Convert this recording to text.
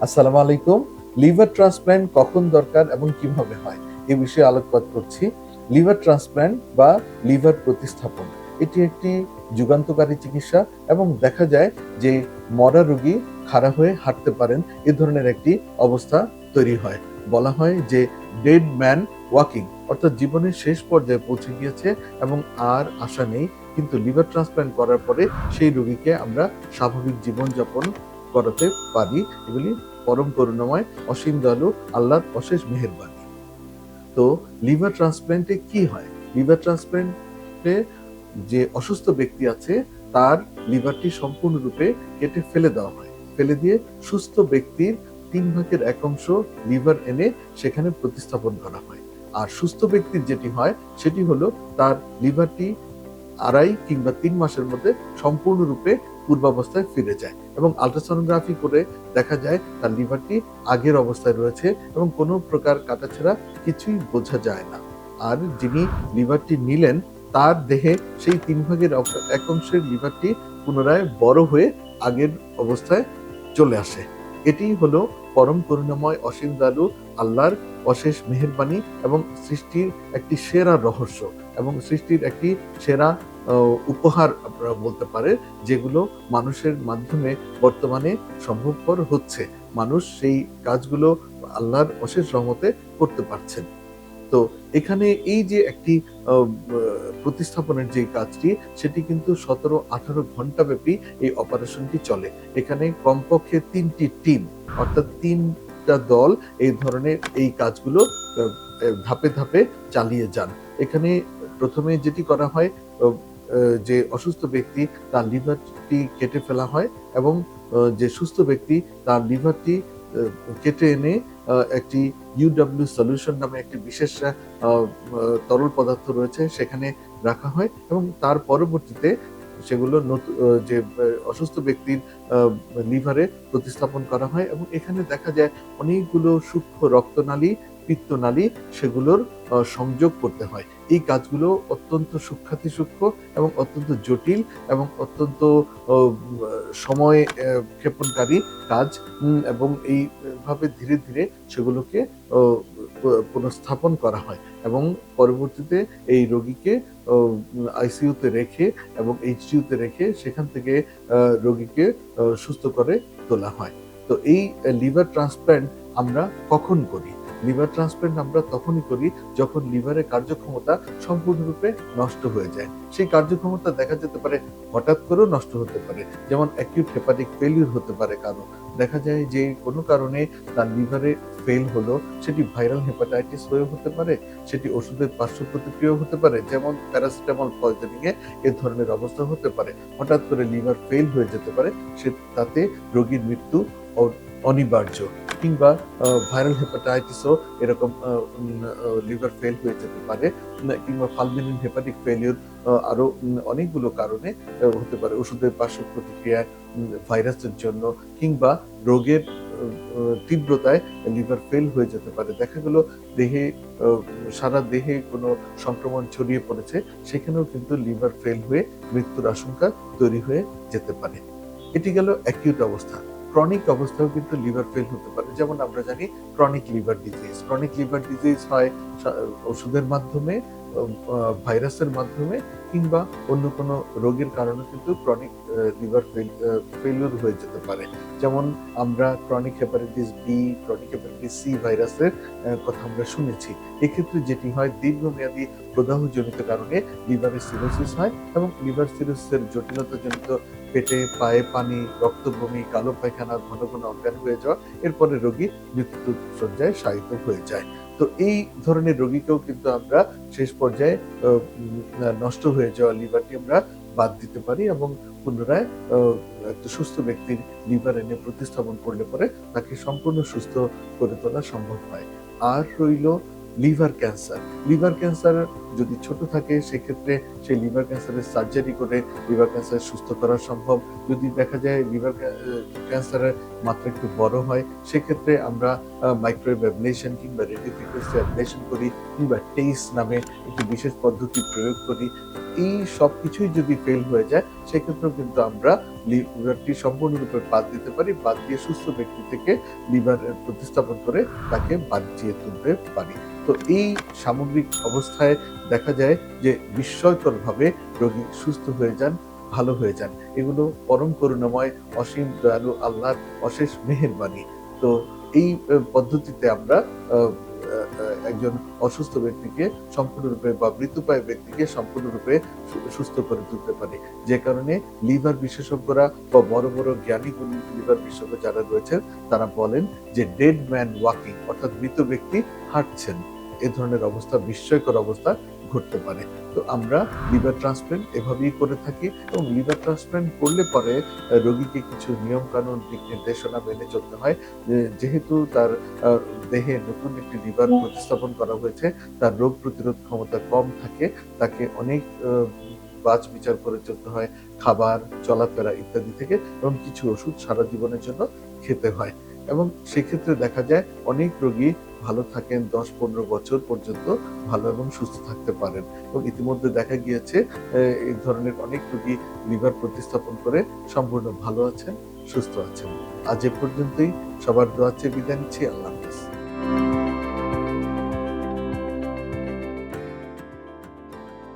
আসসালামু আলাইকুম। Liver transplant কখন দরকার এবং কিভাবে হয় এ বিষয়ে আলোকপাত করছি। লিভার ট্রান্সপ্ল্যান্ট বা লিভার প্রতিস্থাপন এটি একটি যুগান্তকারী চিকিৎসা এবং দেখা যায় যে মরা রোগী খাড়া হয়ে হাঁটতে পারেন, এ ধরনের একটি অবস্থা তৈরি হয়। বলা হয় যে ডেড ম্যান ওয়াকিং, অর্থাৎ জীবনের শেষ পর্যায়ে পৌঁছে গিয়েছে এবং আর আশা নেই। কিন্তু লিভার ট্রান্সপ্ল্যান্ট করার পরে সেই রোগীকে আমরা স্বাভাবিক জীবনযাপন করাতে পারি। এগুলি পরম করুণাময়, অসীম দয়ালু আল্লাহর অশেষ মেহেরবানি। তো লিভার ট্রান্সপ্ল্যান্টে কি হয়? লিভার ট্রান্সপ্ল্যান্টে যে অসুস্থ ব্যক্তি আছে তার লিভারটি সম্পূর্ণরূপে কেটে ফেলে দেওয়া হয়। ফেলে দিয়ে সুস্থ ব্যক্তির 3/1 অংশ লিভার এনে সেখানে প্রতিস্থাপন করা হয়। আর সুস্থ ব্যক্তির যেটি হয় সেটি হলো তার লিভারটি 2.5 কিংবা 3 মাসের মধ্যে সম্পূর্ণরূপে পূর্বাবস্থায় ফিরে যায় এবং আল্ট্রাসোনোগ্রাফি করে দেখা যায় তার লিভারটি আগের অবস্থায় রয়েছে এবং কোনো প্রকার কাটাছেঁড়া কিছুই বোঝা যায় না। আর যিনি লিভারটি নিলেন তার দেহে সেই 3/1 অংশের লিভারটি পুনরায় বড় হয়ে আগের অবস্থায় চলে আসে। এটি হলো পরম করুণাময় অসীম দয়ালু আল্লাহর অশেষ মেহেরবানি এবং সৃষ্টির একটি সেরা রহস্য এবং সৃষ্টির একটি সেরা উপহার আপনারা বলতে পারেন, যেগুলো মানুষের মাধ্যমে বর্তমানে সম্ভবপর হচ্ছে। মানুষ সেই কাজগুলো আল্লাহর অশেষ রহমতে করতে পারছেন। তো এখানে এই যে একটি প্রতিস্থাপনের যে কাজটি, সেটি কিন্তু 17-18 ঘন্টা ব্যাপী এই অপারেশনটি চলে। এখানে কমপক্ষে 3টি টিম, অর্থাৎ 3টা দল এই ধরনের এই কাজগুলো ধাপে ধাপে চালিয়ে যান। এখানে প্রথমে যেটি করা হয়, যে অসুস্থ ব্যক্তি তার লিভারটি কেটে ফেলা হয় এবং যে সুস্থ ব্যক্তি তার লিভারটি কেটে এনে একটি ইউডব্লিউ সলিউশন নামে একটি বিশেষ তরল পদার্থ রয়েছে সেখানে রাখা হয় এবং তার পরবর্তীতে সেগুলো যে অসুস্থ ব্যক্তির লিভারে প্রতিস্থাপন করা হয় এবং এখানে দেখা যায় অনেকগুলো সূক্ষ্ম রক্তনালী, পিত্তনালী সেগুলোর সংযোগ করতে হয়। এই কাজগুলো অত্যন্ত সূক্ষ্মাতি সূক্ষ্ম এবং অত্যন্ত জটিল এবং অত্যন্ত সময় ক্ষেপণকারী কাজ, এবং এইভাবে ধীরে ধীরে সেগুলোকে পুনঃস্থাপন করা হয় এবং পরবর্তীতে এই রোগীকে আইসিইউতে রেখে এবং এইচডিইউতে রেখে সেখান থেকে রোগীকে সুস্থ করে তোলা হয়। তো এই লিভার ট্রান্সপ্ল্যান্ট আমরা কখন করি? লিভার ট্রান্সপ্ল্যান্ট আমরা তখনই করি যখন লিভারের কার্যক্ষমতা সম্পূর্ণরূপে নষ্ট হয়ে যায়। সেই কার্যক্ষমতা দেখা যেতে পারে হঠাৎ করেও নষ্ট হতে পারে। যেমন অ্যাকিউট হেপাটিক ফেলিউর হতে পারে কারো। দেখা যায় যে কোনো কারণে তার লিভারে ফেল হলো, সেটি ভাইরাল হেপাটাইটিস হয়েও হতে পারে, সেটি ওষুধের পার্শ্ব প্রতিক্রিয়াও হতে পারে, যেমন প্যারাসিটামল পয়জনিং এ এ ধরনের অবস্থা হতে পারে। হঠাৎ করে লিভার ফেল হয়ে যেতে পারে, তাতে রোগীর মৃত্যু অনিবার্য। কিংবা ভাইরাল হেপাটাইটিসও এরকম লিভার ফেল হয়ে যেতে পারে, কিংবা ফালমিনাল হেপাটিক ফেলিউর আরো অনেকগুলো কারণে হতে পারে। ওষুধের পার্শ্ব প্রতিক্রিয়ায়, ভাইরাসের জন্য, কিংবা রোগের তীব্রতায় লিভার ফেল হয়ে যেতে পারে। দেখা গেল দেহে সারা দেহে কোনো সংক্রমণ ছড়িয়ে পড়েছে, সেখানেও কিন্তু লিভার ফেল হয়ে মৃত্যুর আশঙ্কা তৈরি হয়ে যেতে পারে। এটি গেল অ্যাকিউট অবস্থা। ক্রনিক অবস্থাও কিন্তু লিভার ফেল হতে পারে। যেমন আমরা জানি chronic liver disease. Chronic liver disease হয় ওষুধের মাধ্যমে, ভাইরাসের মাধ্যমে, কিংবা অন্য কোনো রোগের কারণে কিন্তু ক্রনিক লিভার ফেলিউর হয়ে যেতে পারে। যেমন আমরা chronic hepatitis B, chronic hepatitis C ভাইরাসের কথা আমরা শুনেছি। এক্ষেত্রে যেটি হয়, দীর্ঘমেয়াদী প্রদাহজনিত কারণে লিভারে সিরোসিস হয় এবং লিভার সিরোসিসের জটিলতাজনিত পেটে, পায়ে পানি, রক্ত বমি, কালো পায়খানা, ঘন ঘন অজ্ঞান হয়ে যাওয়া, এরপরে রোগী মৃত্যু শয্যায় শায়িত হয়ে যায়। তো এই ধরনের রোগীকেও কিন্তু আমরা শেষ পর্যায়ে নষ্ট হয়ে যাওয়া লিভারটি আমরা বাদ দিতে পারি এবং পুনরায় একটা সুস্থ ব্যক্তির লিভার এনে প্রতিস্থাপন করলে পরে তাকে সম্পূর্ণ সুস্থ করে তোলা সম্ভব হয়। আর রইল লিভার ক্যান্সার। লিভার ক্যান্সার যদি ছোট থাকে সেক্ষেত্রে সেই লিভার ক্যান্সারের সার্জারি করে লিভার ক্যান্সার সুস্থ করা সম্ভব। যদি দেখা যায় লিভার ক্যান্সারের মাত্রা একটু বড় হয়, সেক্ষেত্রে আমরা মাইক্রোওয়েভ অ্যাবলেশন কিংবা রেডিও ফ্রিকোয়েন্সি অ্যাবলেশন করি, কিংবা টেইস নামে একটি বিশেষ পদ্ধতি প্রয়োগ করি। এই সবকিছুই যদি ফেল হয়ে যায় সেক্ষেত্রেও কিন্তু আমরা লিভারটি সম্পূর্ণরূপে বাদ দিতে পারি, বাদ দিয়ে সুস্থ ব্যক্তি থেকে লিভার প্রতিস্থাপন করে তাকে বাঁচিয়ে তুলতে পারি। তো এই সামগ্রিক অবস্থায় দেখা যায় যে বিস্ময়করভাবে রোগী সুস্থ হয়ে যান, ভালো হয়ে যান। এগুলো পরম করুণাময় অসীম দয়ালু আল্লাহর অশেষ মেহেরবানি। তো এই পদ্ধতিতে আমরা আ আ আ একজন অসুস্থ ব্যক্তিকে সম্পূর্ণরূপে বা মৃতপ্রায় ব্যক্তিকে সম্পূর্ণরূপে সুস্থ করে তুলতে পারি। যে কারণে লিভার বিশেষজ্ঞরা বা বড়, বড় জ্ঞানী-গুণী লিভার বিশেষজ্ঞ যারা রয়েছেন তারা বলেন যে ডেড ম্যান ওয়াকিং অর্থাৎ মৃত ব্যক্তি হাঁটছেন। এ ধরনের অবস্থা বিস্ময়কর অবস্থা ঘটতে পারে। তো আমরা লিভার ট্রান্সপ্লান্ট এভাবেই করে থাকি এবং লিভার ট্রান্সপ্লান্ট করলে পরে রোগীকে কিছু নিয়ম-কানুন, দিক নির্দেশনা মেনে চলতে হয়। যেহেতু তার আ দেহে নতুন একটি লিভার প্রতিস্থাপন করা হয়েছে, তার রোগ প্রতিরোধ ক্ষমতা কম থাকে, তাকে অনেক বাছ-বিচার করে চলতে হয়। খাবার, চলাফেরা ইত্যাদি থেকে এবং কিছু ওষুধ সারা জীবনের জন্য খেতে হয়। এবং সেক্ষেত্রে দেখা যায় অনেক রোগী ভালো থাকেন ১০-১৫ বছর পর্যন্ত ভালো এবং সুস্থ থাকতে পারেন। এবং ইতিমধ্যে দেখা গিয়েছে এই ধরনের অনেক রোগী লিভার প্রতিস্থাপন করে সম্পূর্ণ ভালো আছেন, সুস্থ আছেন। আজ এ পর্যন্তই। সবার দোয়া চেয়ে বিদায় নিচ্ছি। আল্লাহ হাফেজ।